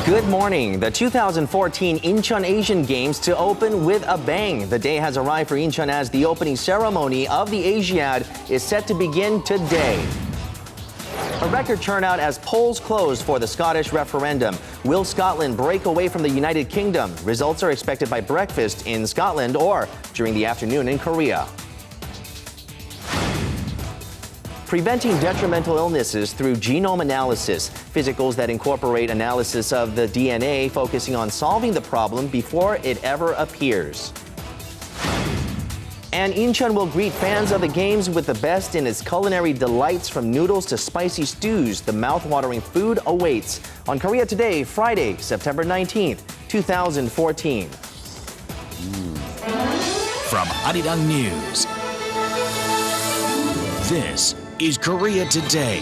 Good morning. The 2014 Incheon Asian Games to open with a bang. The day has arrived for Incheon as the opening ceremony of the Asiad is set to begin today. A record turnout as polls close for the Scottish referendum. Will Scotland break away from the United Kingdom? Results are expected by breakfast in Scotland or during the afternoon in Korea. Preventing detrimental illnesses through genome analysis. Physicals that incorporate analysis of the DNA, focusing on solving the problem before it ever appears. And Incheon will greet fans of the games with the best in its culinary delights, from noodles to spicy stews. The mouth-watering food awaits on Korea Today, Friday, September 19th, 2014. From Arirang News, this is Korea Today.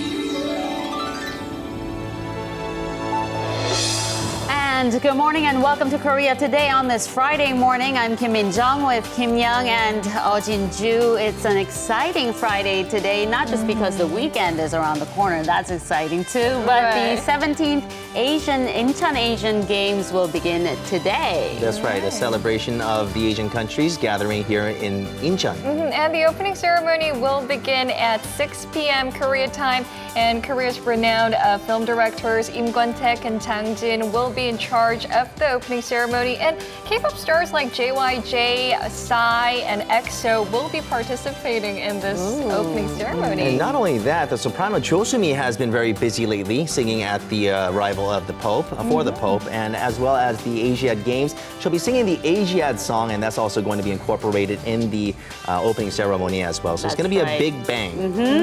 And good morning and welcome to Korea Today on this Friday morning. I'm Kim Min-jung with Kim Young and Jin-ju. It's an exciting Friday today, not just because the weekend is around the corner, that's exciting too, but the 17th Incheon Asian Games will begin today. That's right, a celebration of the Asian countries gathering here in Incheon. And the opening ceremony will begin at 6 p.m. Korea time. And Korea's renowned film directors Im Kwon-taek and Jang Jin will be in charge of the opening ceremony. And K-pop stars like JYJ, Psy, and EXO will be participating in this opening ceremony. And not only that, the soprano Jo Soo-mi has been very busy lately, singing at the arrival of the Pope, for the Pope, and as well as the Asiad Games. She'll be singing the Asiad song, and that's also going to be incorporated in the opening ceremony as well. So it's going to be a big bang.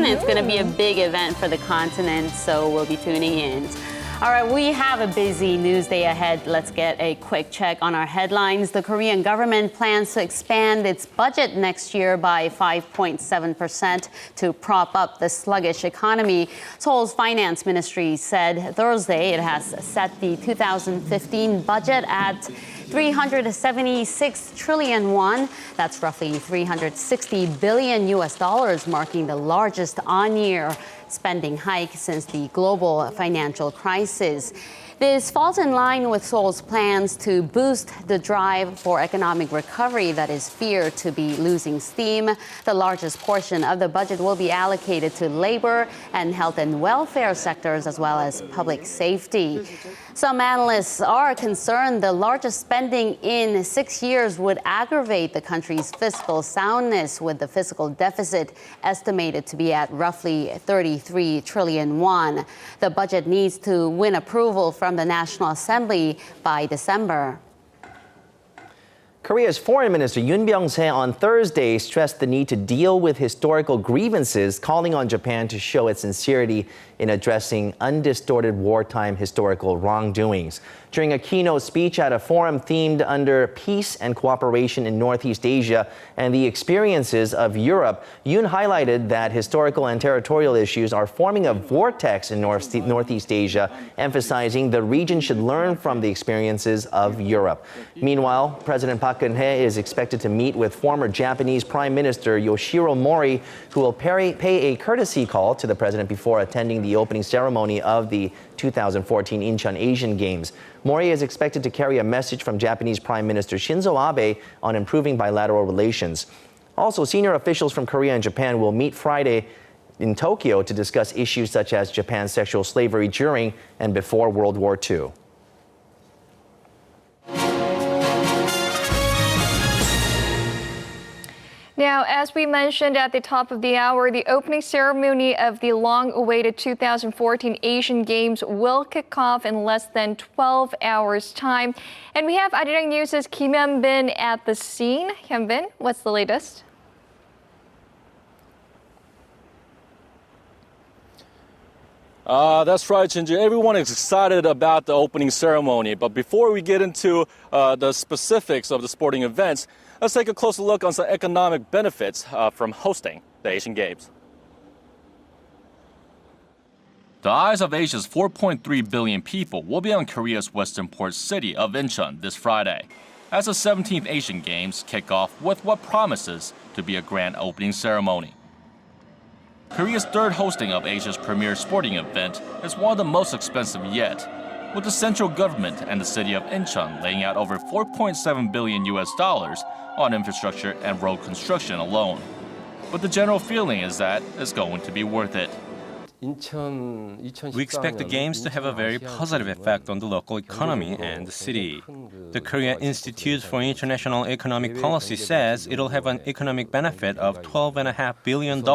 It's going to be a big event for the continent, so we'll be tuning in. All right, we have a busy news day ahead. Let's get a quick check on our headlines. The Korean government plans to expand its budget next year by 5.7% to prop up the sluggish economy. Seoul's finance ministry said Thursday it has set the 2015 budget at 376 trillion won. That's roughly 360 billion US dollars, marking the largest on-year spending hike since the global financial crisis. This falls in line with Seoul's plans to boost the drive for economic recovery that is feared to be losing steam. The largest portion of the budget will be allocated to labor and health and welfare sectors, as well as public safety. Some analysts are concerned the largest spending in 6 years would aggravate the country's fiscal soundness, with the fiscal deficit estimated to be at roughly 33 trillion won. The budget needs to win approval from the National Assembly by December. Korea's Foreign Minister Yoon Byung-se on Thursday stressed the need to deal with historical grievances, calling on Japan to show its sincerity in addressing undistorted wartime historical wrongdoings. During a keynote speech at a forum themed under peace and cooperation in Northeast Asia and the experiences of Europe, Yoon highlighted that historical and territorial issues are forming a vortex in Northeast Asia, emphasizing the region should learn from the experiences of Europe. Meanwhile, President Park Geun-hye is expected to meet with former Japanese Prime Minister Yoshiro Mori, who will pay a courtesy call to the president before attending the opening ceremony of the 2014 Incheon Asian Games. Mori is expected to carry a message from Japanese Prime Minister Shinzo Abe on improving bilateral relations. Also, senior officials from Korea and Japan will meet Friday in Tokyo to discuss issues such as Japan's sexual slavery during and before World War II. Now, as we mentioned at the top of the hour, the opening ceremony of the long-awaited 2014 Asian Games will kick off in less than 12 hours' time. And we have Arirang News' Kim Hyun-bin at the scene. Hyun-bin, what's the latest? That's right, Jinju. Everyone is excited about the opening ceremony. But before we get into the specifics of the sporting events, let's take a closer look on some economic benefits from hosting the Asian Games. The eyes of Asia's 4.3 billion people will be on Korea's western port city of Incheon this Friday, as the 17th Asian Games kick off with what promises to be a grand opening ceremony. Korea's third hosting of Asia's premier sporting event is one of the most expensive yet. with the central government and the city of Incheon laying out over $4.7 billion on infrastructure and road construction alone. But the general feeling is that it's going to be worth it. We expect the games to have a very positive effect on the local economy and the city. The Korea Institute for International Economic Policy says it'll have an economic benefit of $12.5 billion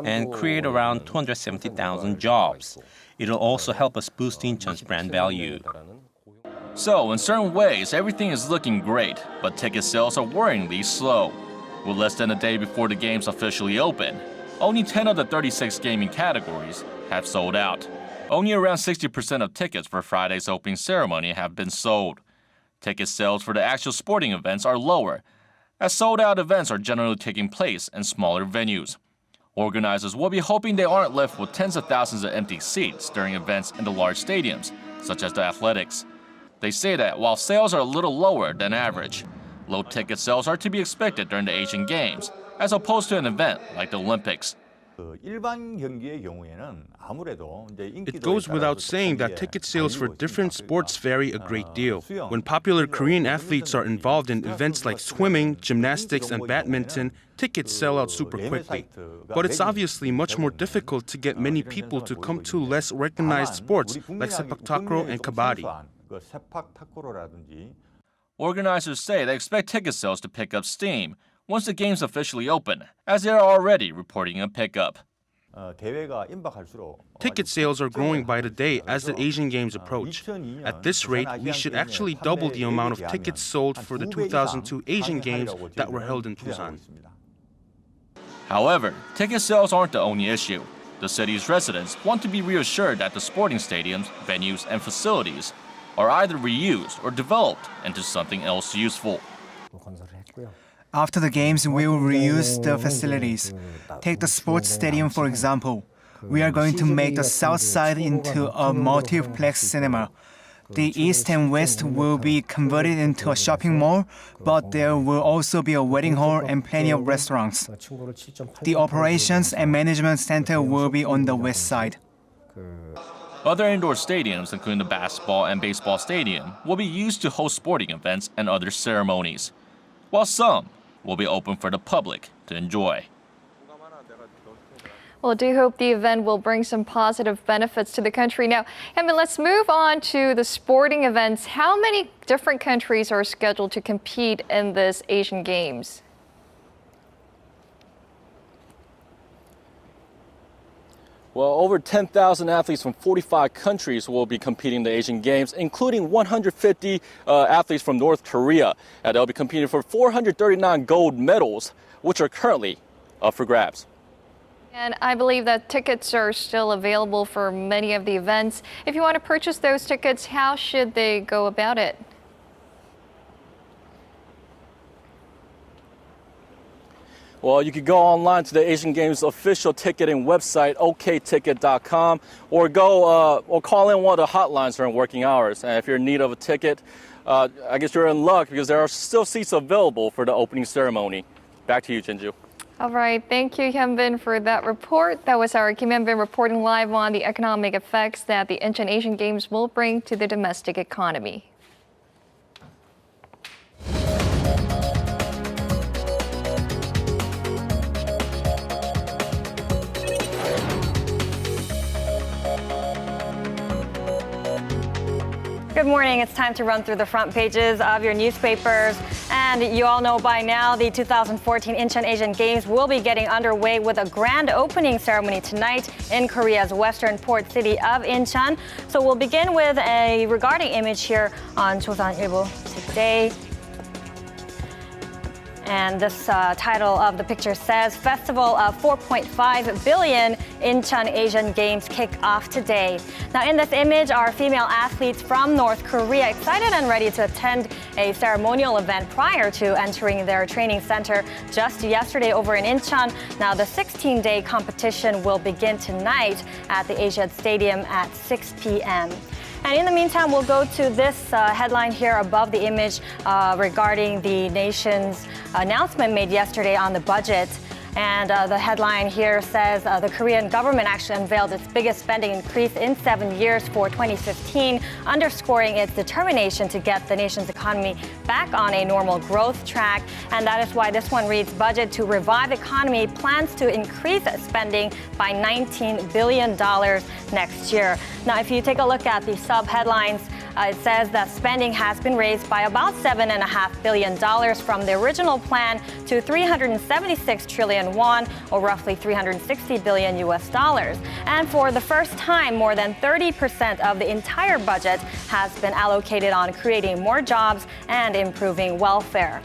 and create around 270,000 jobs. It'll also help us boost Incheon's brand value. So, in certain ways, everything is looking great, but ticket sales are worryingly slow. With less than a day before the games officially open, only 10 of the 36 gaming categories have sold out. Only around 60% of tickets for Friday's opening ceremony have been sold. Ticket sales for the actual sporting events are lower, as sold-out events are generally taking place in smaller venues. Organizers will be hoping they aren't left with tens of thousands of empty seats during events in the large stadiums, such as the athletics. They say that while sales are a little lower than average, low ticket sales are to be expected during the Asian Games, as opposed to an event like the Olympics. It goes without saying that ticket sales for different sports vary a great deal. When popular Korean athletes are involved in events like swimming, gymnastics, and badminton, tickets sell out super quickly. But it's obviously much more difficult to get many people to come to less recognized sports like sepak takraw and kabaddi. Organizers say they expect ticket sales to pick up steam once the games officially open, as they are already reporting a pickup. Ticket sales are growing by the day as the Asian Games approach. At this rate, we should actually double the amount of tickets sold for the 2002 Asian Games that were held in Busan. However, ticket sales aren't the only issue. The city's residents want to be reassured that the sporting stadiums, venues, and facilities are either reused or developed into something else useful. After the games, we will reuse the facilities. Take the sports stadium, for example. We are going to make the south side into a multiplex cinema. The east and west will be converted into a shopping mall, but there will also be a wedding hall and plenty of restaurants. The operations and management center will be on the west side. Other indoor stadiums, including the basketball and baseball stadium, will be used to host sporting events and other ceremonies, while some will be open for the public to enjoy. Well, I do hope the event will bring some positive benefits to the country. Now, let's move on to the sporting events. How many different countries are scheduled to compete in this Asian Games? Well, over 10,000 athletes from 45 countries will be competing in the Asian Games, including 150 athletes from North Korea. They'll be competing for 439 gold medals, which are currently up for grabs. And I believe that tickets are still available for many of the events. If you want to purchase those tickets, how should they go about it? Well, you could go online to the Asian Games official ticketing website, okticket.com, or call in one of the hotlines during working hours. And if you're in need of a ticket, I guess you're in luck because there are still seats available for the opening ceremony. Back to you, Jinju. All right, thank you, Hyunbin, for that report. That was our Kim Hyunbin reporting live on the economic effects that the Incheon Asian Games will bring to the domestic economy. Good morning. It's time to run through the front pages of your newspapers. And you all know by now the 2014 Incheon Asian Games will be getting underway with a grand opening ceremony tonight in Korea's western port city of Incheon. So we'll begin with a regarding image here on Chosanilbo today. And this title of the picture says, Festival of 4.5 billion Incheon Asian Games kick off today. Now in this image are female athletes from North Korea excited and ready to attend a ceremonial event prior to entering their training center just yesterday over in Incheon. Now the 16-day competition will begin tonight at the Asiad Stadium at 6 p.m. And in the meantime, we'll go to this headline here above the image regarding the nation's announcement made yesterday on the budget. And the headline here says the Korean government actually unveiled its biggest spending increase in 7 years for 2015, underscoring its determination to get the nation's economy back on a normal growth track. And that is why this one reads, budget to revive economy plans to increase spending by $19 billion next year. Now, if you take a look at the sub-headlines, it says that spending has been raised by about $7.5 billion from the original plan to 376 trillion won, or roughly 360 billion US dollars. And for the first time, more than 30% of the entire budget has been allocated on creating more jobs and improving welfare.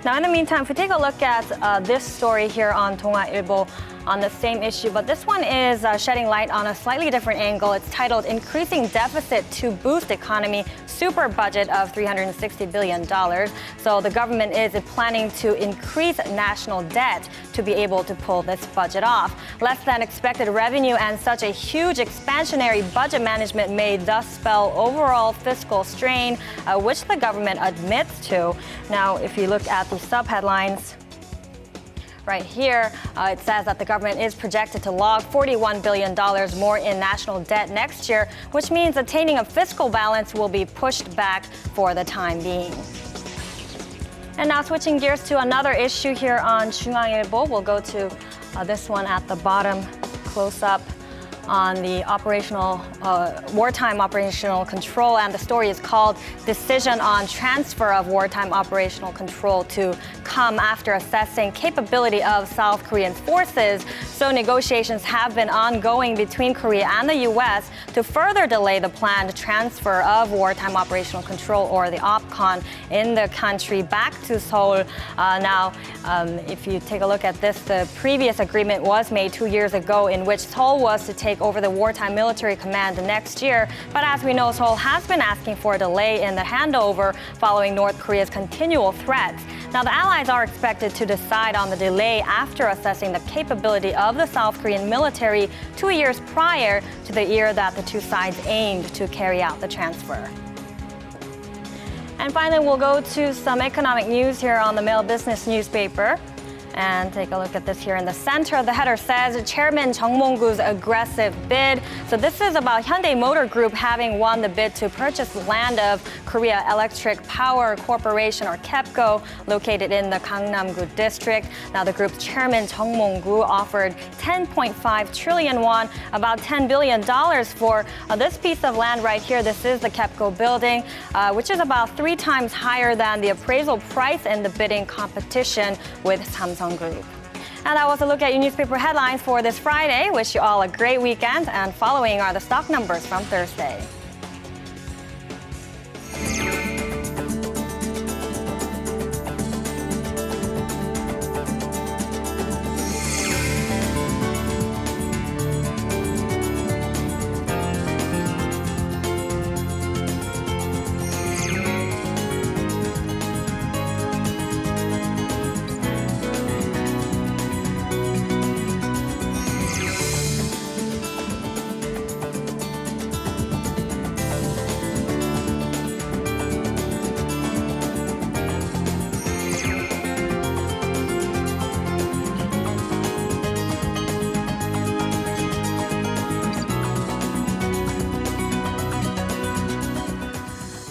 Now, in the meantime, if we take a look at this story here on 동아일보 on the same issue, but this one is shedding light on a slightly different angle. It's titled Increasing Deficit to Boost Economy, Super Budget of $360 billion. So the government is planning to increase national debt to be able to pull this budget off. Less than expected revenue and such a huge expansionary budget management may thus spell overall fiscal strain, which the government admits to. Now, if you look at the subheadlines, right here, it says that the government is projected to log $41 billion more in national debt next year, which means attaining a fiscal balance will be pushed back for the time being. And now switching gears to another issue here on 중앙일보, we'll go to this one at the bottom, close up on the wartime operational control, and the story is called Decision on Transfer of Wartime Operational Control to Come After Assessing Capability of South Korean Forces. So negotiations have been ongoing between Korea and the U.S. to further delay the planned transfer of wartime operational control, or the OPCON, in the country back to Seoul. Now, if you take a look at this, the previous agreement was made 2 years ago in which Seoul was to take over the wartime military command next year. But as we know, Seoul has been asking for a delay in the handover following North Korea's continual threats. Now, the Allies are expected to decide on the delay after assessing the capability of the South Korean military 2 years prior to the year that the two sides aimed to carry out the transfer. And finally, we'll go to some economic news here on the Mail Business newspaper. And take a look at this here in the center. The header says Chairman Jung Mong-gu's aggressive bid. So this is about Hyundai Motor Group having won the bid to purchase land of Korea Electric Power Corporation, or KEPCO, located in the Gangnam-gu district. Now, the group's chairman Jung Mong-gu offered 10.5 trillion won, about $10 billion, for this piece of land right here. This is the KEPCO building, which is about 3 times higher than the appraisal price in the bidding competition with Samsung Group. And that was a look at your newspaper headlines for this Friday. Wish you all a great weekend. And following are the stock numbers from Thursday.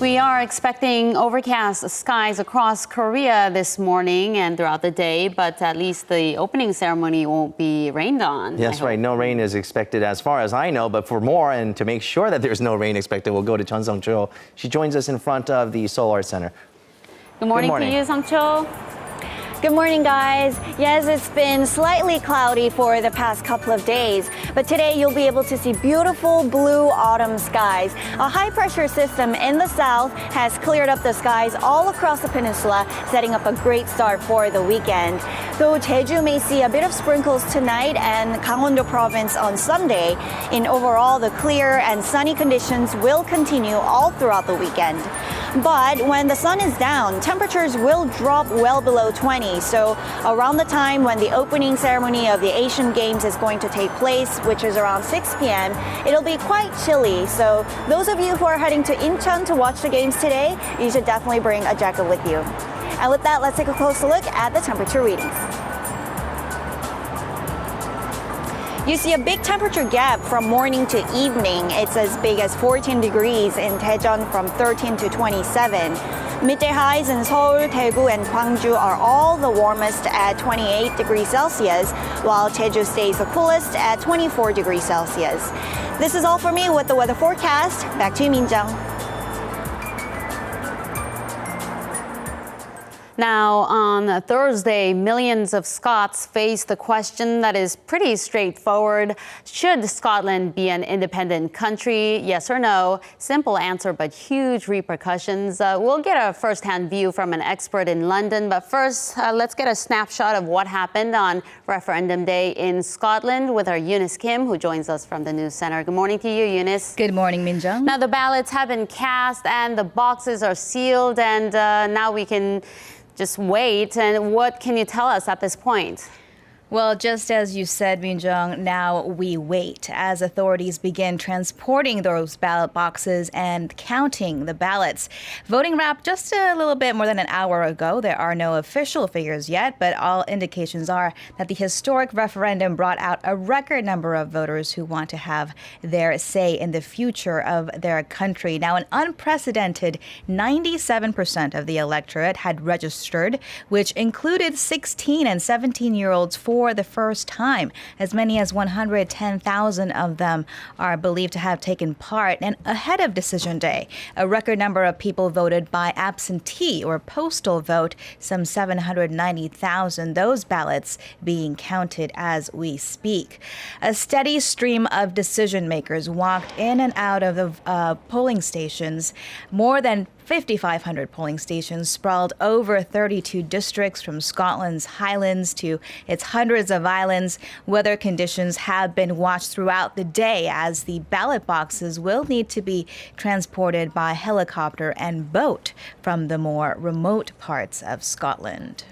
We are expecting overcast skies across Korea this morning and throughout the day, but at least the opening ceremony won't be rained on. Yes, right. No rain is expected as far as I know, but for more and to make sure that there's no rain expected, we'll go to Chun Sung-cho. She joins us in front of the Seoul Arts Center. Good morning to you, Sung-cho. Good morning, guys. Yes, it's been slightly cloudy for the past couple of days, but today you'll be able to see beautiful blue autumn skies. A high-pressure system in the south has cleared up the skies all across the peninsula, setting up a great start for the weekend. Though Jeju may see a bit of sprinkles tonight and Gangwon-do province on Sunday, in overall, the clear and sunny conditions will continue all throughout the weekend. But when the sun is down, temperatures will drop well below 20. So around the time when the opening ceremony of the Asian Games is going to take place, which is around 6 p.m., it'll be quite chilly. So those of you who are heading to Incheon to watch the games today, you should definitely bring a jacket with you. And with that, let's take a closer look at the temperature readings. You see a big temperature gap from morning to evening. It's as big as 14 degrees in Daejeon from 13 to 27. Midday highs in Seoul, Daegu, and Gwangju are all the warmest at 28 degrees Celsius, while Jeju stays the coolest at 24 degrees Celsius. This is all for me with the weather forecast. Back to you, Minjung. Now, on Thursday, millions of Scots face the question that is pretty straightforward. Should Scotland be an independent country? Yes or no? Simple answer, but huge repercussions. We'll get a first-hand view from an expert in London. But first, let's get a snapshot of what happened on referendum day in Scotland with our Eunice Kim, who joins us from the News Center. Good morning to you, Eunice. Good morning, Minjung. Now, the ballots have been cast and the boxes are sealed, and now we can just wait. And what can you tell us at this point? Well, just as you said, Minjung, now we wait as authorities begin transporting those ballot boxes and counting the ballots. Voting wrapped just a little bit more than an hour ago. There are no official figures yet, but all indications are that the historic referendum brought out a record number of voters who want to have their say in the future of their country. Now, an unprecedented 97% of the electorate had registered, which included 16 and 17-year-olds for the first time. As many as 110,000 of them are believed to have taken part. And ahead of decision day, a record number of people voted by absentee or postal vote, some 790,000, those ballots being counted as we speak. A steady stream of decision makers walked in and out of the polling stations. More than 5,500 polling stations sprawled over 32 districts from Scotland's Highlands to its hundreds of islands. Weather conditions have been watched throughout the day as the ballot boxes will need to be transported by helicopter and boat from the more remote parts of Scotland.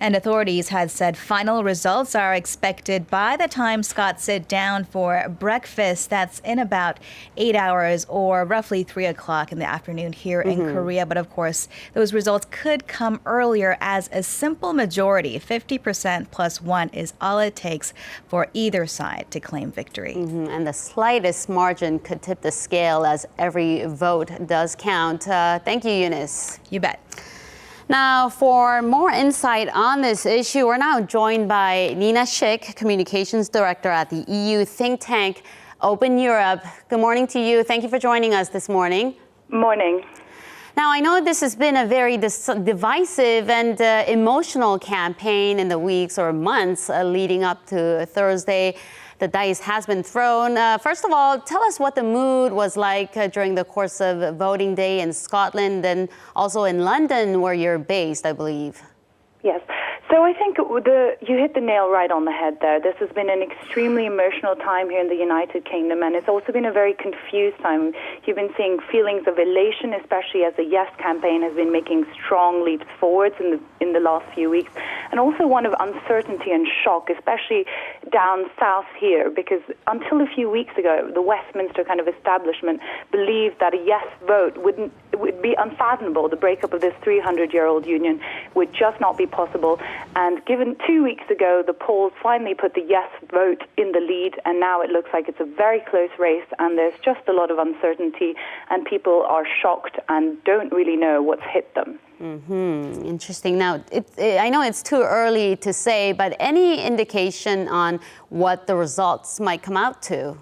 And authorities had said final results are expected by the time Scots sit down for breakfast. That's in about 8 hours or roughly 3 o'clock in the afternoon here in Korea. But of course, those results could come earlier as a simple majority, 50% plus 1, is all it takes for either side to claim victory. And the slightest margin could tip the scale as every vote does count. Thank you, Eunice. You bet. Now, for more insight on this issue, we're now joined by Nina Schick, Communications Director at the EU think tank Open Europe. Good morning to you. Thank you for joining us this morning. Morning. Now, I know this has been a very divisive and emotional campaign in the weeks or months leading up to Thursday. The dice has been thrown. First of all, tell us what the mood was like during the course of voting day in Scotland and also in London, where you're based, I believe. Yes. So I think you hit the nail right on the head there. This has been an extremely emotional time here in the United Kingdom, and it's also been a very confused time. You've been seeing feelings of elation, especially as the Yes campaign has been making strong leaps forwards in the last few weeks, and also one of uncertainty and shock, especially down south here, because until a few weeks ago, the Westminster kind of establishment believed that a Yes vote would be unfathomable. The breakup of this 300-year-old union would just not be possible. And given 2 weeks ago, the polls finally put the Yes vote in the lead, and now it looks like it's a very close race, and there's just a lot of uncertainty, and people are shocked and don't really know what's hit them. Interesting. Now, I know it's too early to say, but any indication on what the results might come out to?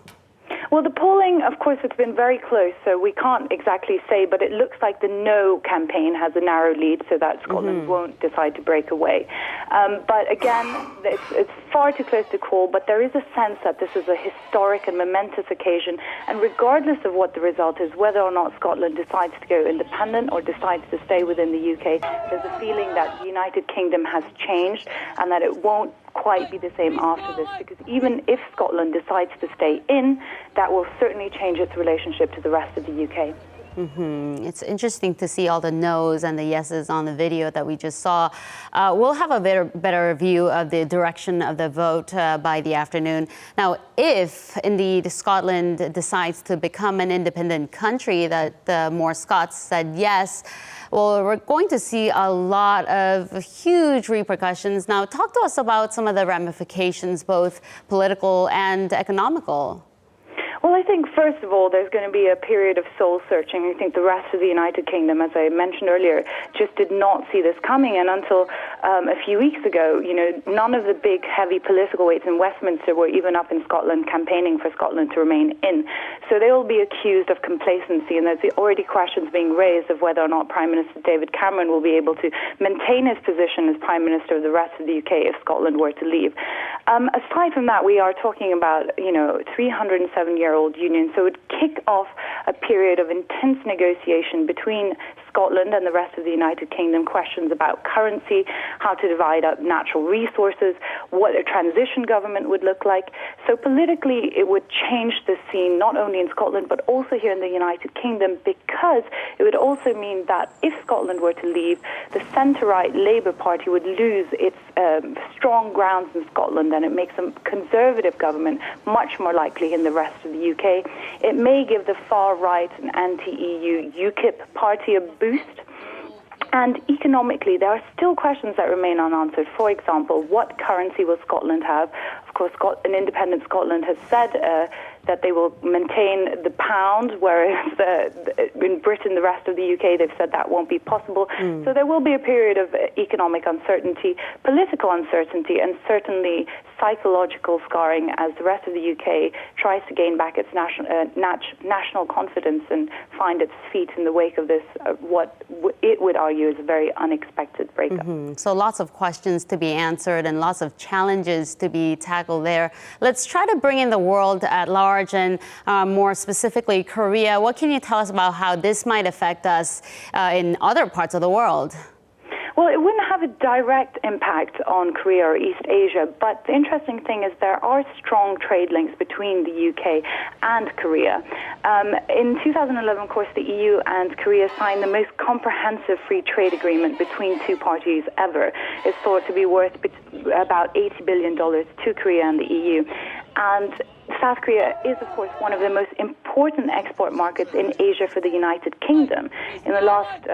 Well, the polling, of course, it's been very close, so we can't exactly say, but it looks like the No campaign has a narrow lead, so that Scotland won't decide to break away. But again, it's far too close to call, but there is a sense that this is a historic and momentous occasion, and regardless of what the result is, whether or not Scotland decides to go independent or decides to stay within the UK, there's a feeling that the United Kingdom has changed and that it won't quite be the same after this, because even if Scotland decides to stay in, that will certainly change its relationship to the rest of the UK. It's interesting to see all the no's and the yeses on the video that we just saw. We'll have a better view of the direction of the vote by the afternoon. Now, if indeed Scotland decides to become an independent country, that more Scots said yes, well, we're going to see a lot of huge repercussions. Now, talk to us about some of the ramifications, both political and economical. Well, I think, first of all, there's going to be a period of soul-searching. I think the rest of the United Kingdom, as I mentioned earlier, just did not see this coming. And until a few weeks ago, none of the big, heavy political weights in Westminster were even up in Scotland campaigning for Scotland to remain in. So they will be accused of complacency, and there's already questions being raised of whether or not Prime Minister David Cameron will be able to maintain his position as Prime Minister of the rest of the UK if Scotland were to leave. Aside from that, we are talking about, 307-year-old union, so it would kick off a period of intense negotiation between Scotland and the rest of the United Kingdom, questions about currency, how to divide up natural resources, what a transition government would look like. So politically, it would change the scene not only in Scotland but also here in the United Kingdom, because it would also mean that if Scotland were to leave, the centre-right Labour Party would lose its strong grounds in Scotland, and it makes a conservative government much more likely in the rest of the UK. It may give the far-right and anti-EU UKIP party a boost. And economically, there are still questions that remain unanswered. For example, what currency will Scotland have? Of course, an independent Scotland has said that they will maintain the pound, whereas in Britain, the rest of the UK, they've said that won't be possible. So there will be a period of economic uncertainty, political uncertainty, and certainly psychological scarring as the rest of the UK tries to gain back its national confidence and find its feet in the wake of this, what it would argue is a very unexpected breakup. So lots of questions to be answered and lots of challenges to be tackled there. Let's try to bring in the world at large and more specifically Korea. What can you tell us about how this might affect us in other parts of the world? Well, it wouldn't have a direct impact on Korea or East Asia, but the interesting thing is there are strong trade links between the UK and Korea. In 2011, of course, the EU and Korea signed the most comprehensive free trade agreement between two parties ever. It's thought to be worth about $80 billion to Korea and the EU. And South Korea is, of course, one of the most important export markets in Asia for the United Kingdom. In the last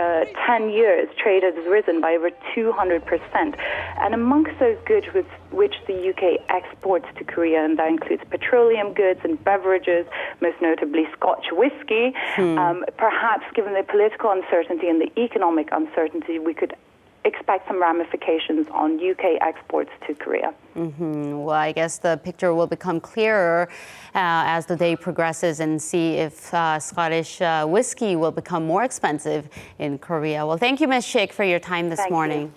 10 years, trade has risen by over 200%. And amongst those goods which the UK exports to Korea, and that includes petroleum goods and beverages, most notably Scotch whisky, perhaps given the political uncertainty and the economic uncertainty, we could expect some ramifications on UK exports to Korea. Well, I guess the picture will become clearer as the day progresses and see if Scottish whiskey will become more expensive in Korea. Well, thank you, Ms. Schick, for your time this morning.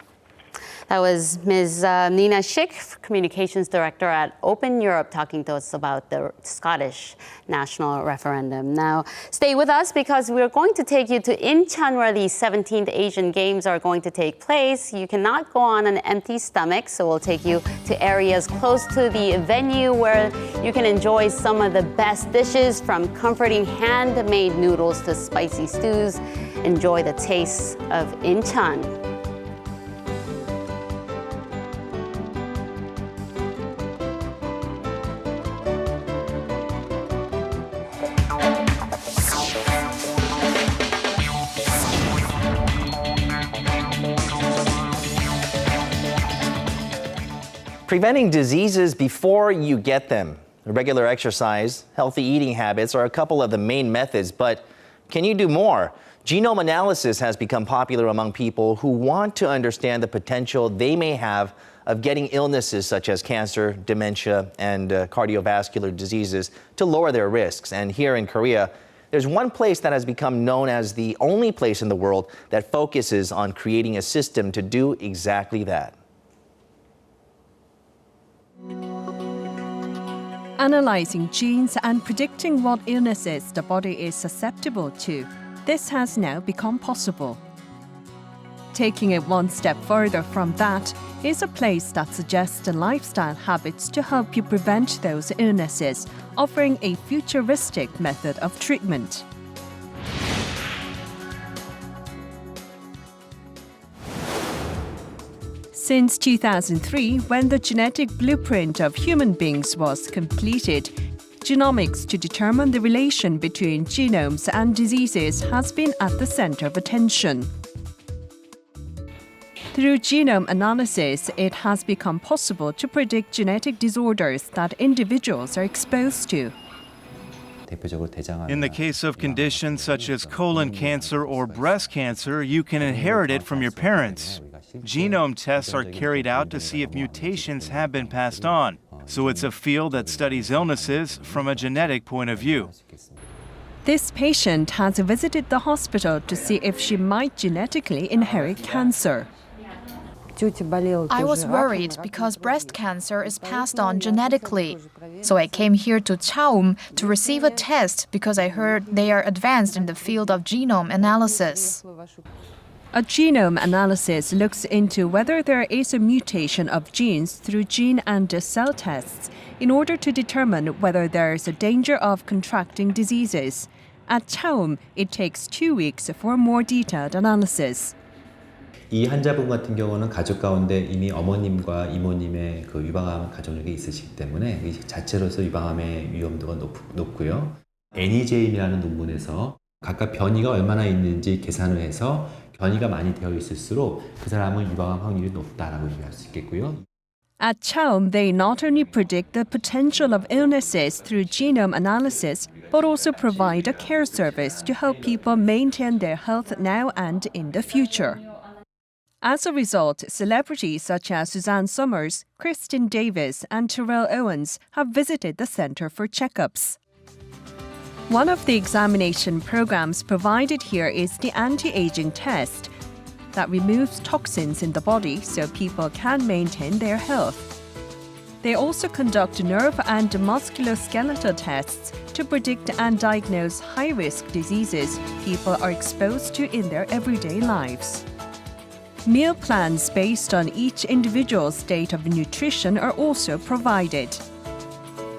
That was Ms. Nina Schick, Communications Director at Open Europe, talking to us about the Scottish national referendum. Now, stay with us because we're going to take you to Incheon, where the 17th Asian Games are going to take place. You cannot go on an empty stomach, so we'll take you to areas close to the venue where you can enjoy some of the best dishes, from comforting handmade noodles to spicy stews. Enjoy the taste of Incheon. Preventing diseases before you get them. Regular exercise, healthy eating habits are a couple of the main methods, but can you do more? Genome analysis has become popular among people who want to understand the potential they may have of getting illnesses such as cancer, dementia, and cardiovascular diseases to lower their risks. And here in Korea, there's one place that has become known as the only place in the world that focuses on creating a system to do exactly that. Analyzing genes and predicting what illnesses the body is susceptible to, this has now become possible. Taking it one step further from that is a place that suggests the lifestyle habits to help you prevent those illnesses, offering a futuristic method of treatment. Since 2003, when the genetic blueprint of human beings was completed, genomics to determine the relation between genomes and diseases has been at the center of attention. Through genome analysis, it has become possible to predict genetic disorders that individuals are exposed to. In the case of conditions such as colon cancer or breast cancer, you can inherit it from your parents. Genome tests are carried out to see if mutations have been passed on. So it's a field that studies illnesses from a genetic point of view. This patient has visited the hospital to see if she might genetically inherit cancer. I was worried because breast cancer is passed on genetically. So I came here to Chaum to receive a test because I heard they are advanced in the field of genome analysis. A genome analysis looks into whether there is a mutation of genes through gene and cell tests in order to determine whether there is a danger of contracting diseases. At Chaum, it takes 2 weeks for more detailed analysis. 이 환자분 같은 경우는 가족 가운데 이미 어머님과 이모님의 그 유방암 가족력이 있으시기 때문에 이 자체로서 유방암의 위험도가 높고요. NEJM이라는 논문에서 각각 변이가 얼마나 있는지 계산을 해서 변이가 많이 되어 있을수록 그 사람은 유방암 확률이 높다라고 얘기할 수 있겠고요. At Chaum, they not only predict the potential of illnesses through genome analysis, but also provide a care service to help people maintain their health now and in the future. As a result, celebrities such as Suzanne Somers, Kristen Davis, and Terrell Owens have visited the center for checkups. One of the examination programs provided here is the anti-aging test that removes toxins in the body so people can maintain their health. They also conduct nerve and musculoskeletal tests to predict and diagnose high-risk diseases people are exposed to in their everyday lives. Meal plans based on each individual's state of nutrition are also provided.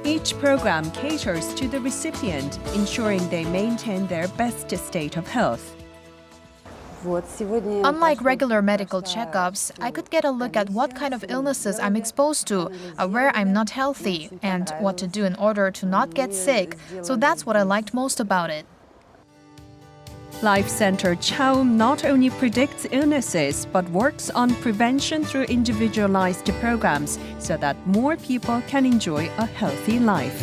Each program caters to the recipient, ensuring they maintain their best state of health. Unlike regular medical checkups, I could get a look at what kind of illnesses I'm exposed to, where I'm not healthy, and what to do in order to not get sick. So that's what I liked most about it. Life Center Chaum not only predicts illnesses but works on prevention through individualized programs so that more people can enjoy a healthy life.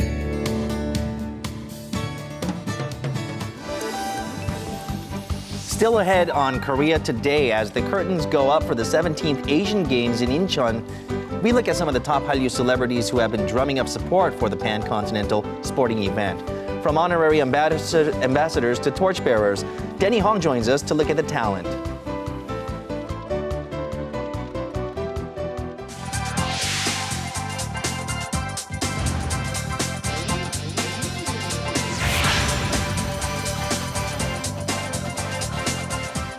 Still ahead on Korea Today, as the curtains go up for the 17th Asian Games in Incheon, we look at some of the top Hallyu celebrities who have been drumming up support for the pancontinental sporting event. From honorary ambassadors to torchbearers, Denny Hong joins us to look at the talent.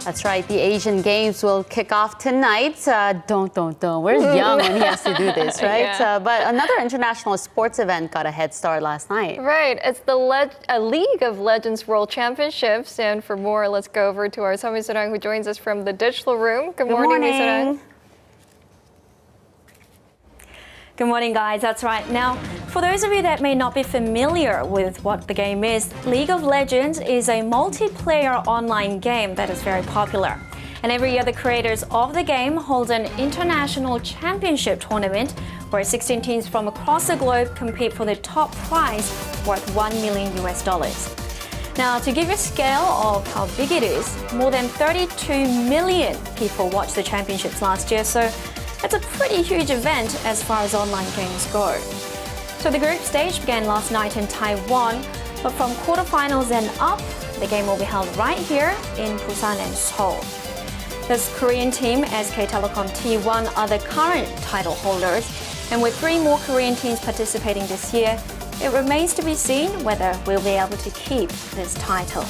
That's right. The Asian Games will kick off tonight. Don't. Where's Young when he has to do this, right? Yeah. But another international sports event got a head start last night. Right. It's the League of Legends World Championships. And for more, let's go over to our Seo Min-soorang, who joins us from the digital room. Good morning, Min-soorang. Good morning, guys. That's right. Now, for those of you that may not be familiar with what the game is, League of Legends is a multiplayer online game that is very popular. And every year, the creators of the game hold an international championship tournament where 16 teams from across the globe compete for the top prize worth $1 million. Now, to give you a scale of how big it is, more than 32 million people watched the championships last year, so it's a pretty huge event as far as online games go. So the group stage began last night in Taiwan, but from quarterfinals and up, the game will be held right here in Busan and Seoul. This Korean team, SK Telecom T1, are the current title holders, and with 3 more Korean teams participating this year, it remains to be seen whether we'll be able to keep this title.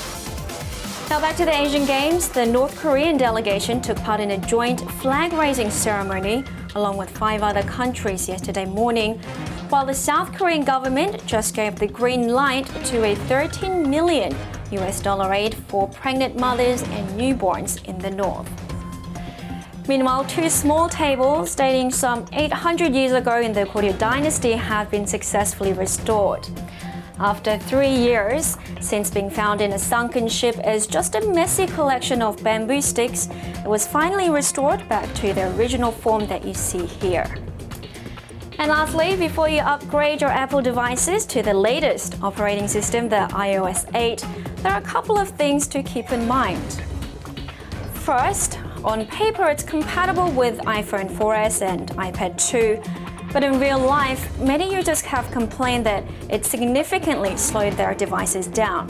Now back to the Asian Games, the North Korean delegation took part in a joint flag-raising ceremony along with 5 other countries yesterday morning, while the South Korean government just gave the green light to a $13 million aid for pregnant mothers and newborns in the north. Meanwhile, two small tables dating some 800 years ago in the Goryeo dynasty have been successfully restored. After 3 years since being found in a sunken ship as just a messy collection of bamboo sticks, it was finally restored back to the original form that you see here. And lastly, before you upgrade your Apple devices to the latest operating system, the iOS 8, there are a couple of things to keep in mind. First, on paper, it's compatible with iPhone 4S and iPad 2, but in real life, many users have complained that it significantly slowed their devices down.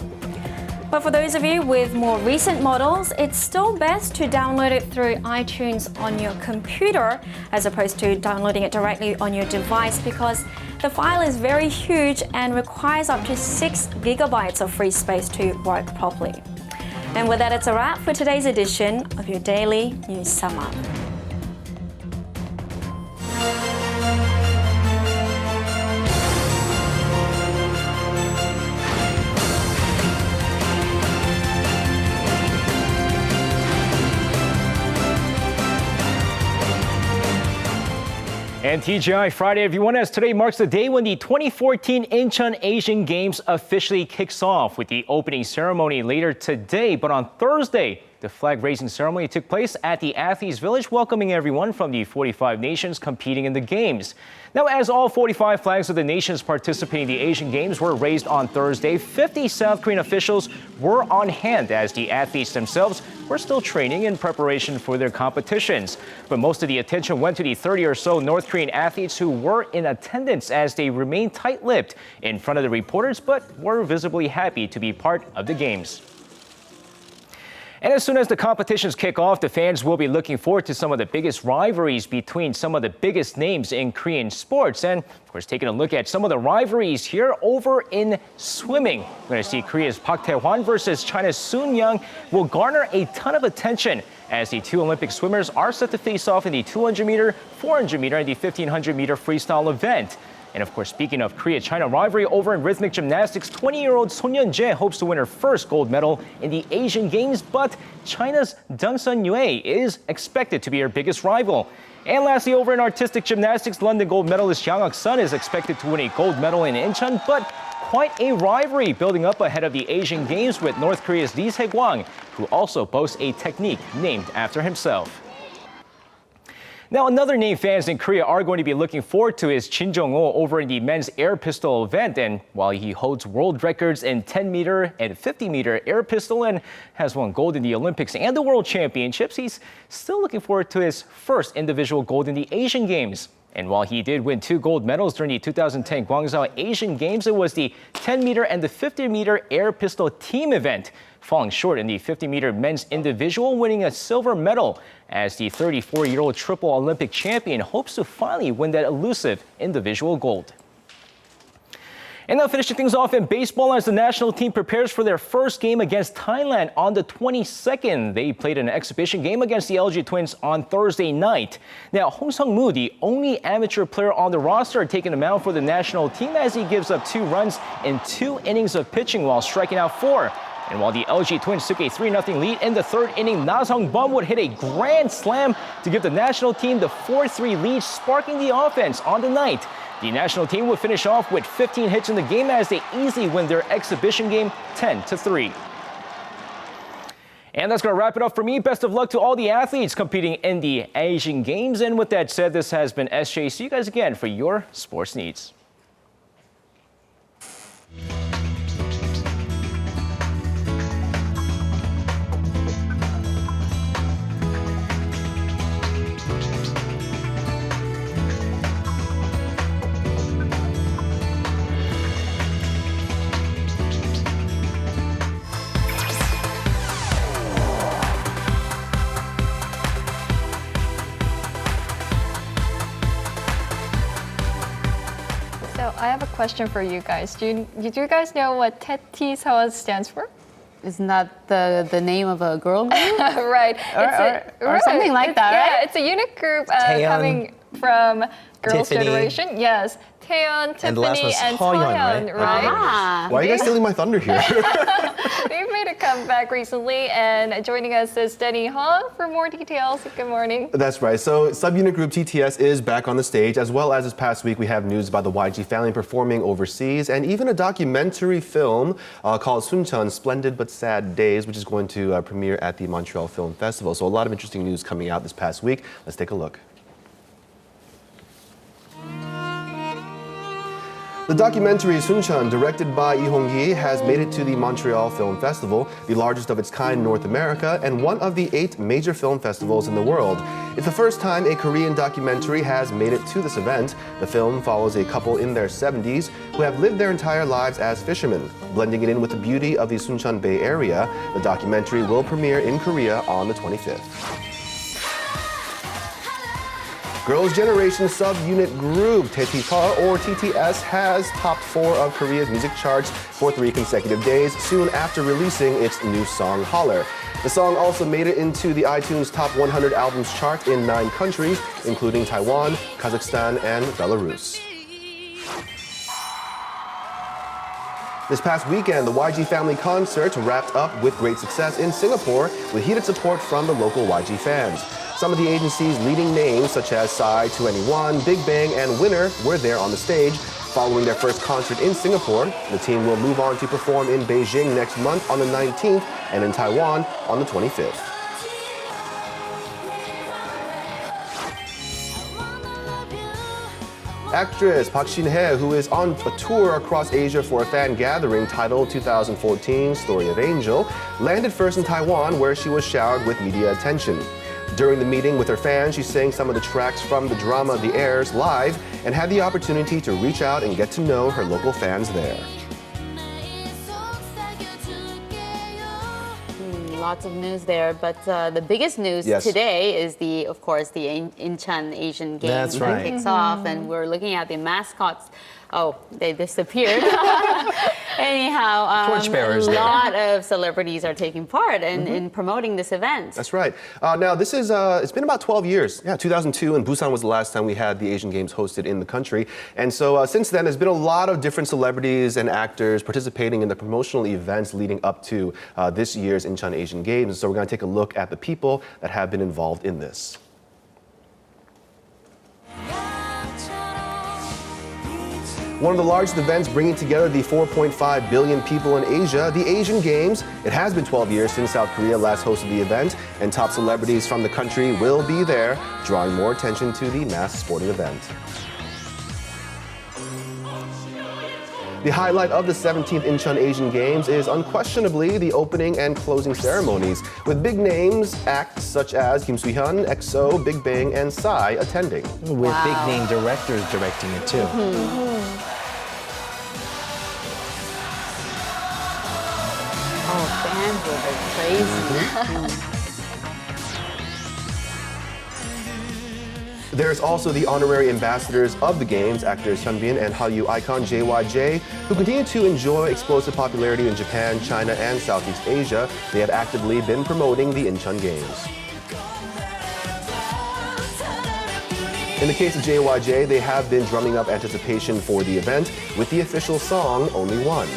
But for those of you with more recent models, it's still best to download it through iTunes on your computer as opposed to downloading it directly on your device, because the file is very huge and requires up to 6 gigabytes of free space to work properly. And with that, it's a wrap for today's edition of your Daily News Sum Up. And TGI Friday, everyone, as today marks the day when the 2014 Incheon Asian Games officially kicks off with the opening ceremony later today. But on Thursday, the flag-raising ceremony took place at the Athletes Village, welcoming everyone from the 45 nations competing in the Games. Now, as all 45 flags of the nations participating in the Asian Games were raised on Thursday, 50 South Korean officials were on hand as the athletes themselves were still training in preparation for their competitions. But most of the attention went to the 30 or so North Korean athletes who were in attendance as they remained tight-lipped in front of the reporters, but were visibly happy to be part of the Games. And as soon as the competitions kick off, the fans will be looking forward to some of the biggest rivalries between some of the biggest names in Korean sports. And, of course, taking a look at some of the rivalries here over in swimming. We're going to see Korea's Park Tae-hwan versus China's Soon Young will garner a ton of attention as the two Olympic swimmers are set to face off in the 200-meter, 400-meter, and the 1,500-meter freestyle event. And of course, speaking of Korea-China rivalry over in rhythmic gymnastics, 20-year-old Son Yeon-jae hopes to win her first gold medal in the Asian Games, but China's Deng Sun-yue is expected to be her biggest rival. And lastly, over in artistic gymnastics, London gold medalist Yang Hak-sun is expected to win a gold medal in Incheon, but quite a rivalry building up ahead of the Asian Games with North Korea's Lee Se-kwang, who also boasts a technique named after himself. Now, another name fans in Korea are going to be looking forward to is Jin Jong-ho over in the men's air pistol event. And while he holds world records in 10-meter and 50-meter air pistol and has won gold in the Olympics and the World Championships, he's still looking forward to his first individual gold in the Asian Games. And while he did win 2 gold medals during the 2010 Guangzhou Asian Games, it was the 10-meter and the 50-meter air pistol team event, falling short in the 50-meter men's individual, winning a silver medal as the 34-year-old triple Olympic champion hopes to finally win that elusive individual gold. And now finishing things off in baseball as the national team prepares for their first game against Thailand on the 22nd. They played an exhibition game against the LG Twins on Thursday night. Now, Hong Sung-moo, the only amateur player on the roster, taking the mound for the national team as he gives up 2 runs in 2 innings of pitching while striking out 4. And while the LG Twins took a 3-0 lead in the 3rd inning, Na Sung-bum would hit a grand slam to give the national team the 4-3 lead, sparking the offense on the night. The national team would finish off with 15 hits in the game as they easily win their exhibition game 10-3. And that's going to wrap it up for me. Best of luck to all the athletes competing in the Asian Games. And with that said, this has been SJ. See you guys again for your sports needs. I have a question for you guys. Do you guys know what Tettisawa stands for? Isn't that the name of a girl group? Right. Or something like that, right? Yeah, it's a unit group coming from Girls' Tiffany. Generation, yes. Taeyeon, And the last Tiffany, one's and Hallyu, Taeyeon, right? right? Why are you guys stealing my thunder here? They've made a comeback recently, and joining us is Denny Hong for more details. Good morning. That's right. So subunit group TTS is back on the stage, as well as this past week we have news about the YG family performing overseas, and even a documentary film called Suncheon, Splendid But Sad Days, which is going to premiere at the Montreal Film Festival. So a lot of interesting news coming out this past week. Let's take a look. The documentary Suncheon, directed by Lee Hong-gi, has made it to the Montreal Film Festival, the largest of its kind in North America and one of the 8 major film festivals in the world. It's the first time a Korean documentary has made it to this event. The film follows a couple in their 70s who have lived their entire lives as fishermen, blending it in with the beauty of the Suncheon Bay area. The documentary will premiere in Korea on the 25th. Girls' Generation subunit group Taetika or TTS has topped 4 of Korea's music charts for 3 consecutive days, soon after releasing its new song, Holler. The song also made it into the iTunes Top 100 Albums chart in 9 countries, including Taiwan, Kazakhstan, and Belarus. This past weekend, the YG Family Concert wrapped up with great success in Singapore with heated support from the local YG fans. Some of the agency's leading names, such as Psy, 2NE1, Big Bang, and Winner, were there on the stage. Following their first concert in Singapore, the team will move on to perform in Beijing next month on the 19th and in Taiwan on the 25th. Actress Park Shin-hye, who is on a tour across Asia for a fan gathering titled 2014 Story of Angel, landed first in Taiwan, where she was showered with media attention. During the meeting with her fans, she sang some of the tracks from the drama The Heirs live and had the opportunity to reach out and get to know her local fans there. Lots of news there, but the biggest news today is of course, the Incheon Asian Games that kicks off, and we're looking at the mascots. Oh, they disappeared. Anyhow, Torchbearers a lot of celebrities are taking part in promoting this event. That's right. Now, this is, it's been about 12 years. Yeah, 2002, and Busan was the last time we had the Asian Games hosted in the country. And so since then, there's been a lot of different celebrities and actors participating in the promotional events leading up to this year's Incheon Asian Games. And so we're going to take a look at the people that have been involved in this. One of the largest events bringing together the 4.5 billion people in Asia, the Asian Games. It has been 12 years since South Korea last hosted the event, and top celebrities from the country will be there, drawing more attention to the mass sporting event. The highlight of the 17th Incheon Asian Games is unquestionably the opening and closing ceremonies, with big names, acts such as Kim Soo-hyun, EXO, Big Bang, and Psy attending. With big name directors directing it too. Oh, fans will go crazy. There's also the honorary ambassadors of the Games, actors Hyunbin and Hallyu icon JYJ, who continue to enjoy explosive popularity in Japan, China, and Southeast Asia. They have actively been promoting the Incheon Games. In the case of JYJ, they have been drumming up anticipation for the event with the official song, Only One.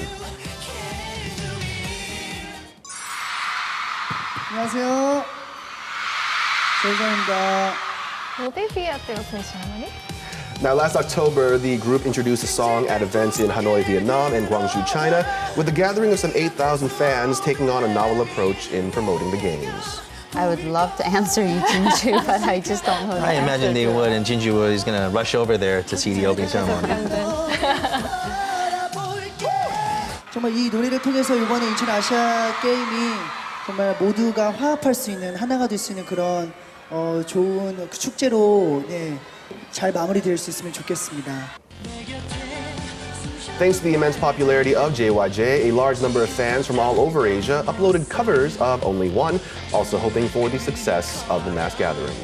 안녕하세요. 조정입니다. Will they be at the opening ceremony? Now, last October, the group introduced the song at events in Hanoi, Vietnam, and Gwangju, China, with a gathering of some 8,000 fans taking on a novel approach in promoting the games. I would love to answer you, Jinju, but I just don't know the I imagine they answer to would, and Jinju is going to rush over there to see the opening ceremony. 정말 이 노래를 통해서 이번에 인천 아시아 게임이 정말 모두가 화합할 수 있는 하나가 될 수 있는 그런 좋은 축제로 잘 마무리될 수 있으면 좋겠습니다. Thanks to the immense popularity of JYJ, a large number of fans from all over Asia uploaded covers of Only One, also hoping for the success of the mass gathering.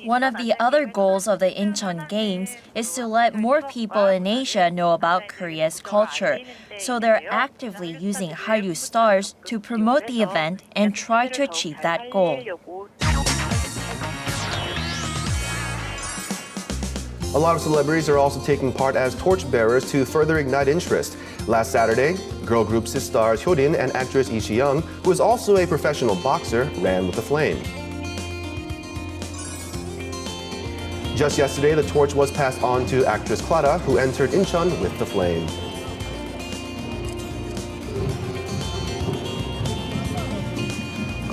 One of the other goals of the Incheon Games is to let more people in Asia know about Korea's culture. So they're actively using Hallyu stars to promote the event and try to achieve that goal. A lot of celebrities are also taking part as torchbearers to further ignite interest. Last Saturday, girl group Sistars Hyorin and actress Incheon, who is also a professional boxer, ran with the flame. Just yesterday, the torch was passed on to actress Clara, who entered Incheon with the flame.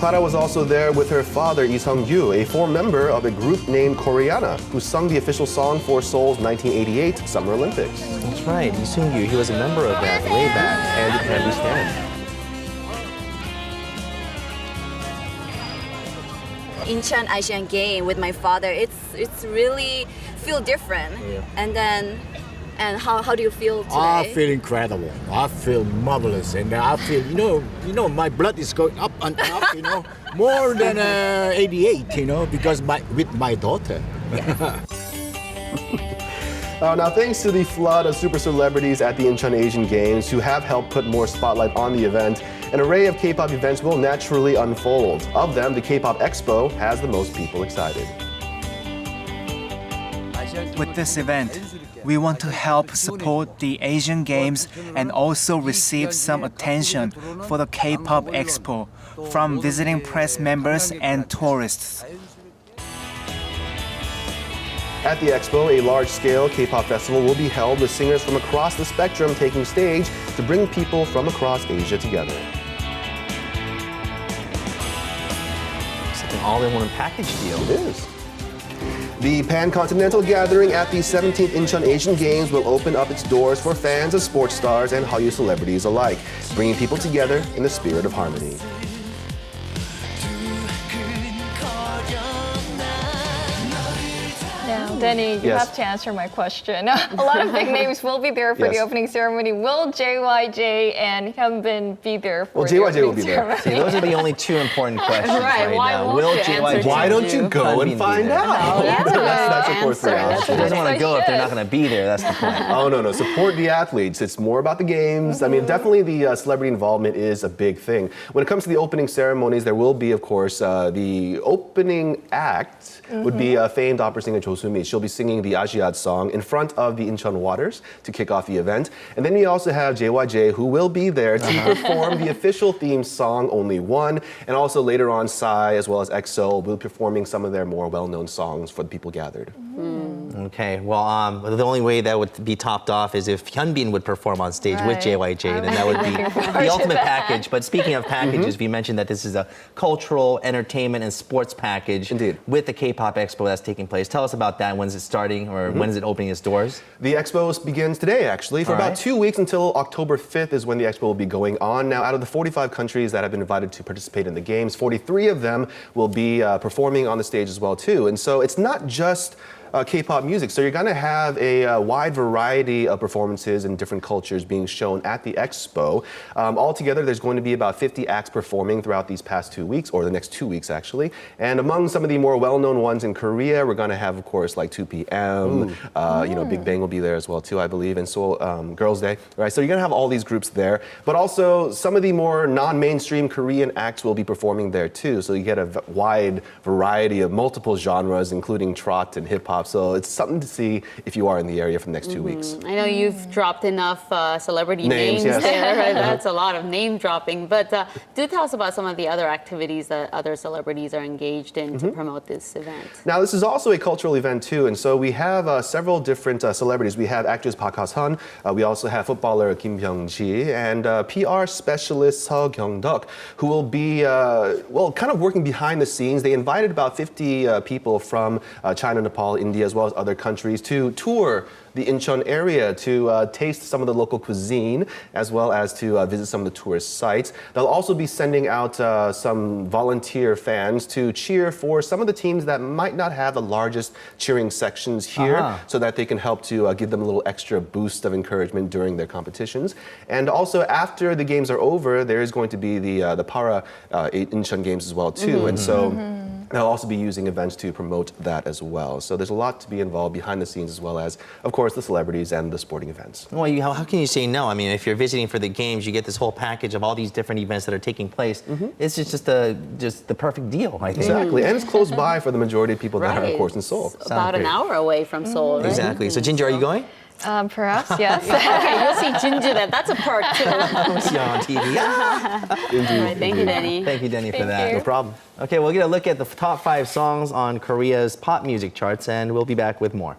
Clara was also there with her father, Lee Sung-gyu, a former member of a group named Koreana, who sung the official song for Seoul's 1988 Summer Olympics. That's right, Lee Sung-gyu, he was a member of that way back. And it can we stand. Incheon Asian game with my father, it's really feel different. Yeah. And how do you feel today? I feel incredible. I feel marvelous, and I feel my blood is going up and up. More than 88. Because with my daughter. Now, thanks to the flood of super celebrities at the Incheon Asian Games who have helped put more spotlight on the event, an array of K-pop events will naturally unfold. Of them, the K-pop Expo has the most people excited. With this event, we want to help support the Asian Games and also receive some attention for the K-pop Expo from visiting press members and tourists. At the Expo, a large-scale K-pop festival will be held with singers from across the spectrum taking stage to bring people from across Asia together. It's like an all-in-one package deal. It is. The pancontinental gathering at the 17th Incheon Asian Games will open up its doors for fans of sports stars and Hallyu celebrities alike, bringing people together in the spirit of harmony. Now, Denny, you have to answer my question. A lot of big names will be there for the opening ceremony. Will JYJ and Hyunbin be there for the opening will be there. See, those are the only two important questions right why now. won't Will you JYJ? Why don't you go and find out? That's of course the answer. She doesn't want to go if they're not going to be there. That's the point. Oh, no. Support the athletes. It's more about the games. I mean, definitely the celebrity involvement is a big thing. When it comes to the opening ceremonies, there will be, of course, the opening act would be famed opera singer Jo Soo-mi. She'll be singing the Asiad song in front of the Incheon waters to kick off the event. And then we also have JYJ, who will be there to perform the official theme song, Only One. And also later on, Psy as well as EXO will be performing some of their more well-known songs for the people gathered. Okay, well, the only way that would be topped off is if Hyunbin would perform on stage with JYJ, then that would be the ultimate package. But speaking of packages, we mentioned that this is a cultural, entertainment, and sports package with the K-pop Expo that's taking place. Tell us about that. When's it starting, or when is it opening its doors? The Expo begins today, actually. For about 2 weeks until October 5th is when the Expo will be going on. Now, out of the 45 countries that have been invited to participate in the Games, 43 of them will be performing on the stage as well, too. And so it's not just K-pop music. So you're going to have a wide variety of performances in different cultures being shown at the Expo. Altogether, there's going to be about 50 acts performing throughout these past 2 weeks, or the next 2 weeks, actually. And among some of the more well-known ones in Korea, we're going to have, of course, like 2PM. Big Bang will be there as well, too, I believe. And so Girls' Day. Right? So you're going to have all these groups there. But also, some of the more non-mainstream Korean acts will be performing there, too. So you get a wide variety of multiple genres, including trot and hip-hop. So it's something to see if you are in the area for the next 2 weeks. I know you've dropped enough celebrity names yes. there. That's a lot of name dropping. But do tell us about some of the other activities that other celebrities are engaged in to promote this event. Now, this is also a cultural event, too. And so we have several different celebrities. We have actress Park Ha-sun. We also have footballer Kim Byung-ji and PR specialist Seo Kyung-duk, who will be, kind of working behind the scenes. They invited about 50 people from China, Nepal, India, as well as other countries to tour the Incheon area to taste some of the local cuisine, as well as to visit some of the tourist sites. They'll also be sending out some volunteer fans to cheer for some of the teams that might not have the largest cheering sections here, so that they can help to give them a little extra boost of encouragement during their competitions. And also, after the games are over, there is going to be the Para Incheon Games as well, too. And so they'll also be using events to promote that as well. So there's a lot to be involved behind the scenes, as well as, of course, the celebrities and the sporting events. Well, how can you say no? I mean, if you're visiting for the games, you get this whole package of all these different events that are taking place. It's just the perfect deal, I think. Exactly, and it's close by for the majority of people that are, of course, in Seoul. It's about an hour away from Seoul, right? Exactly. So, Ginger, are you going? Perhaps, yes. Okay, you'll see Ginger then. That's a perk, too. We'll see you on TV. All right, thank you, Denny. Thank you, Denny, for that. No problem. Okay, we'll get a look at the top 5 songs on Korea's pop music charts, and we'll be back with more.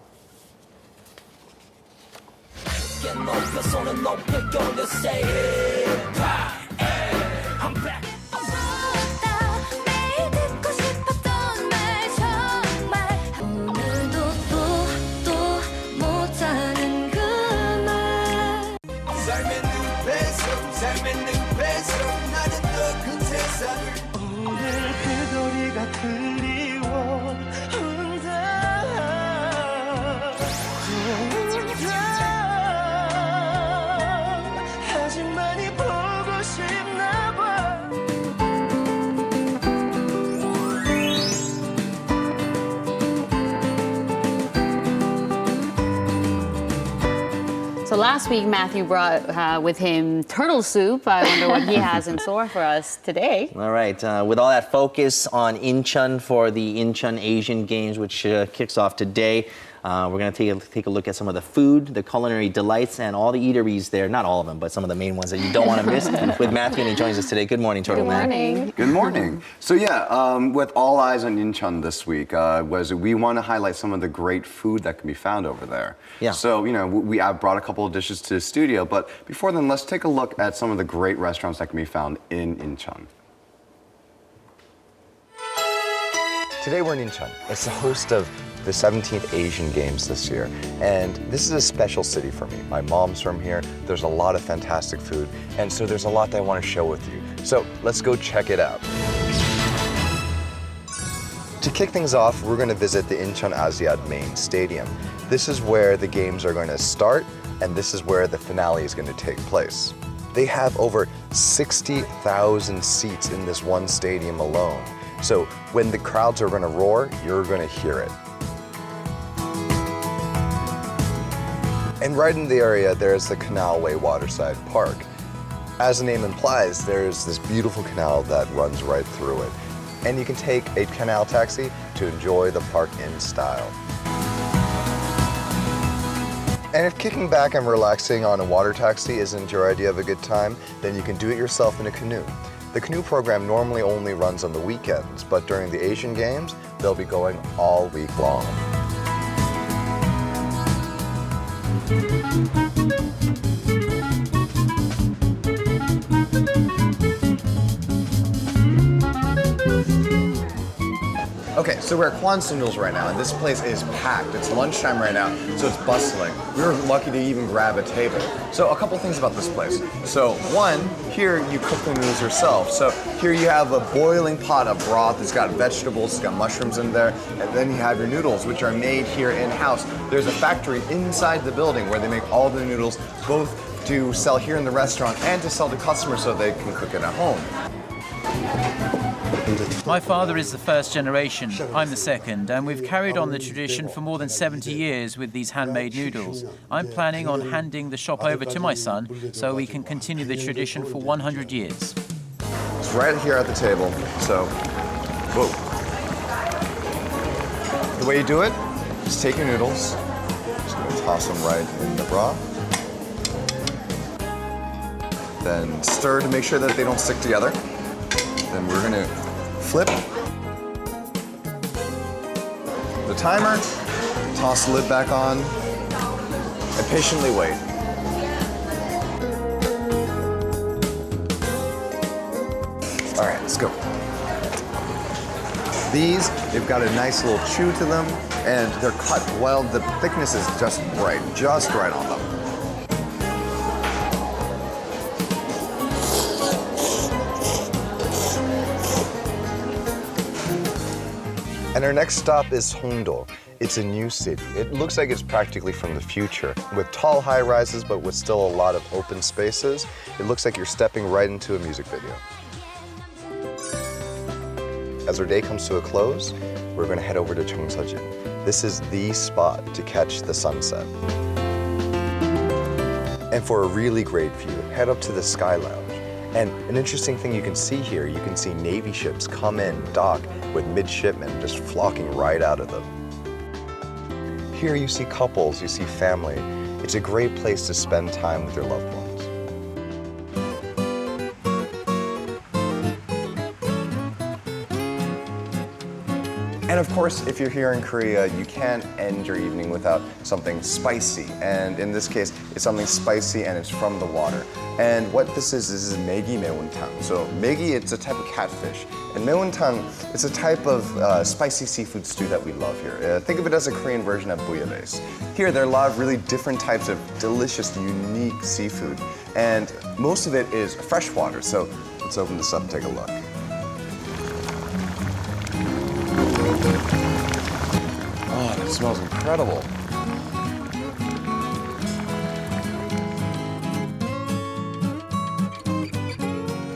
So last week, Matthew brought with him turtle soup. I wonder what he has in store for us today. All right, with all that focus on Incheon for the Incheon Asian Games, which kicks off today, we're going to take a look at some of the food, the culinary delights, and all the eateries there. Not all of them, but some of the main ones that you don't want to miss with Matthew, and he joins us today. Good morning, Turtle Man. Good morning. Good morning. So yeah, with all eyes on Incheon this week, we want to highlight some of the great food that can be found over there. Yeah. So, I've brought a couple of dishes to the studio, but before then, let's take a look at some of the great restaurants that can be found in Incheon. Today we're in Incheon. It's the host of the 17th Asian Games this year, and this is a special city for me. My mom's from here, there's a lot of fantastic food, and so there's a lot that I want to share with you. So let's go check it out. To kick things off, we're going to visit the Incheon Asiad main stadium. This is where the games are going to start, and this is where the finale is going to take place. They have over 60,000 seats in this one stadium alone. So when the crowds are going to roar, you're going to hear it. And right in the area, there's the Canalway Waterside Park. As the name implies, there's this beautiful canal that runs right through it. And you can take a canal taxi to enjoy the park in style. And if kicking back and relaxing on a water taxi isn't your idea of a good time, then you can do it yourself in a canoe. The canoe program normally only runs on the weekends, but during the Asian Games, they'll be going all week long. Okay, so we're at Kwan's Noodles right now, and this place is packed. It's lunchtime right now, so it's bustling. We were lucky to even grab a table. So a couple things about this place. So one, here you cook the noodles yourself. So here you have a boiling pot of broth. It's got vegetables, it's got mushrooms in there, and then you have your noodles, which are made here in-house. There's a factory inside the building where they make all the noodles, both to sell here in the restaurant and to sell to customers so they can cook it at home. My father is the first generation, I'm the second, and we've carried on the tradition for more than 70 years with these handmade noodles. I'm planning on handing the shop over to my son so we can continue the tradition for 100 years. It's right here at the table, so, whoa. The way you do it, just take your noodles, just gonna toss them right in the broth. Then stir to make sure that they don't stick together. Then we're gonna flip the timer, toss the lid back on, and patiently wait. All right, let's go. These, they've got a nice little chew to them, and they're cut well. The thickness is just right on them. And our next stop is Hongdo. It's a new city. It looks like it's practically from the future, with tall high-rises but with still a lot of open spaces. It looks like you're stepping right into a music video. as our day comes to a close, we're going to head over to Cheongseojin. This is the spot to catch the sunset. And for a really great view, head up to the Sky Lounge. And an interesting thing you can see here, you can see Navy ships come in, dock, with midshipmen just flocking right out of them. Here you see couples, you see family. It's a great place to spend time with your loved ones. And of course, if you're here in Korea, you can't end your evening without something spicy. And in this case, it's something spicy and it's from the water. And what this is megi meontang. So megi, it's a type of catfish. And meontang, it's a type of spicy seafood stew that we love here. Think of it as a Korean version of bouillabaisse. Here, there are a lot of really different types of delicious, unique seafood. And most of it is freshwater. So let's open this up and take a look. Oh, that smells incredible.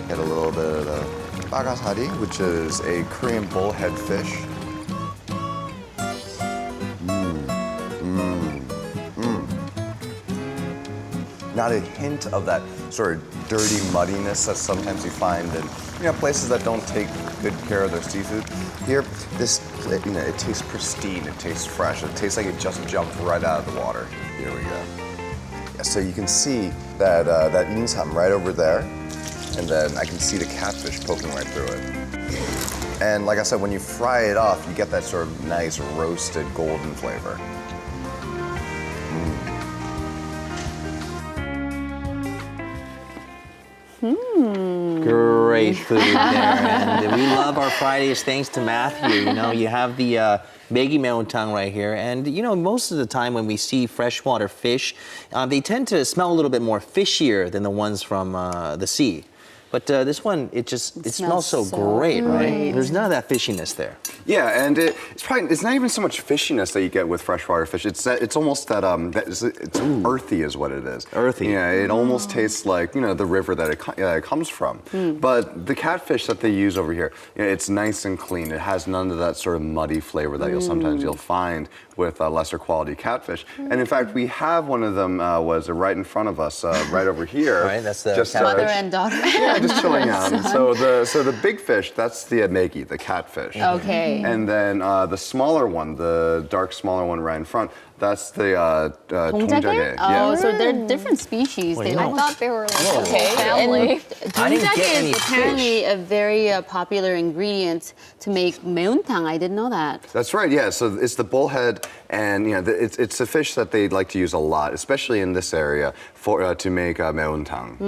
Get a little bit of the bagasari, which is a Korean bullhead fish. Not a hint of that sort of dirty muddiness that sometimes you find in places that don't take good care of their seafood. Here, this it tastes pristine, it tastes fresh, it tastes like it just jumped right out of the water. Here we go. Yeah, so you can see that that insam right over there, and then I can see the catfish poking right through it. And like I said, when you fry it off, you get that sort of nice roasted golden flavor. Great food there. And we love our Fridays thanks to Matthew. You have the megi meontang right here. And, most of the time when we see freshwater fish, they tend to smell a little bit more fishier than the ones from the sea. But this one, it smells so great, right? There's none of that fishiness there. Yeah, and it's not even so much fishiness that you get with freshwater fish. It's almost that it's earthy is what it is. Earthy. Yeah, it almost tastes like the river that it comes from. But the catfish that they use over here, it's nice and clean. It has none of that sort of muddy flavor that you'll find with lesser quality catfish. And in fact, we have one of them was right in front of us, right over here. Right, that's the mother and daughter. Yeah, just chilling out. And so the big fish, that's the megi, the catfish. Okay. And then the smaller one, the dark smaller one right in front, that's the 동작에. Oh, so they're different species. I thought they were like okay. family. 동작에 is apparently a very popular ingredient to make meontang. I didn't know that. That's right, yeah. So it's the bullhead, and it's a fish that they like to use a lot, especially in this area, for to make meontang.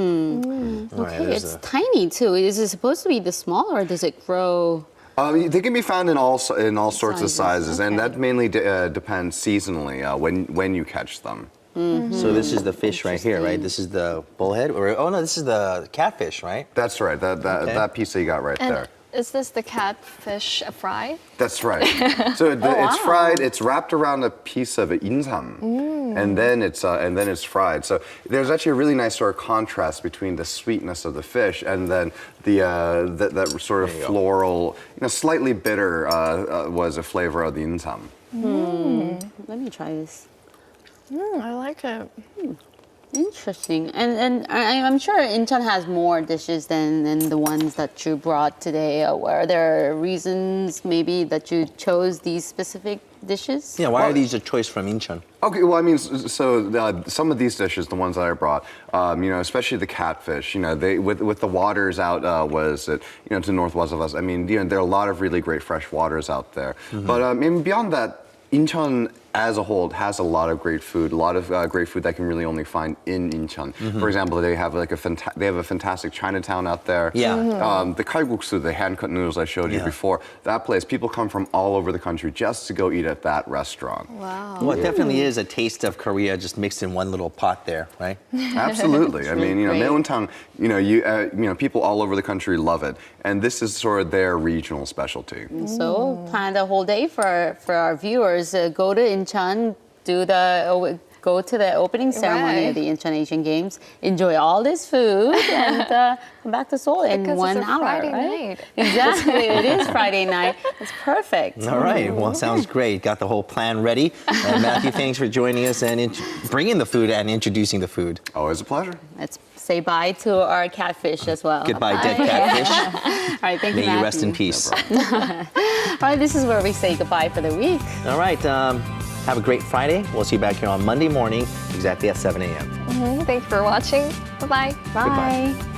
Okay, it's tiny too. Is it supposed to be this small, or does it grow? They can be found in all sorts of sizes, and that mainly depends seasonally when you catch them. So this is the fish right here, right? This is the bullhead, this is the catfish, right? That's right. That piece that you got right there. Is this the catfish fry? That's right. So it's fried. It's wrapped around a piece of insam, and then it's fried. So there's actually a really nice sort of contrast between the sweetness of the fish and then that sort of floral, slightly bitter was a flavor of the insam. Let me try this. I like it. Interesting. And I'm sure Incheon has more dishes than the ones that you brought today. Were there reasons maybe that you chose these specific dishes? Yeah, why are these a choice from Incheon? Okay, well, I mean, so some of these dishes, the ones that I brought, especially the catfish, they with the waters out, to northwest of us. I mean, there are a lot of really great fresh waters out there. But beyond that, Incheon as a whole has a lot of great food, that can really only find in Incheon. For example, they have a fantastic Chinatown out there. Yeah. The kalguksu, the hand-cut noodles I showed you before, that place, people come from all over the country just to go eat at that restaurant. Wow. Well, it definitely is a taste of Korea just mixed in one little pot there, right? Absolutely. I mean, meontang, people all over the country love it, and this is sort of their regional specialty. So plan the whole day for our viewers. Go to Incheon, do go to the opening ceremony of the Incheon Asian Games, enjoy all this food, and come back to Seoul in Because 1 it's a hour. Friday right? night. Exactly, it is Friday night. It's perfect. All right. Well, sounds great. Got the whole plan ready. Matthew, thanks for joining us and bringing the food and introducing the food. Always a pleasure. Let's say bye to our catfish as well. Goodbye, dead catfish. All right, thank you, May Matthew. you rest in peace. All right, this is where we say goodbye for the week. All right. Have a great Friday. We'll see you back here on Monday morning, exactly at 7 a.m. Thanks for watching. Bye-bye. Bye. Goodbye.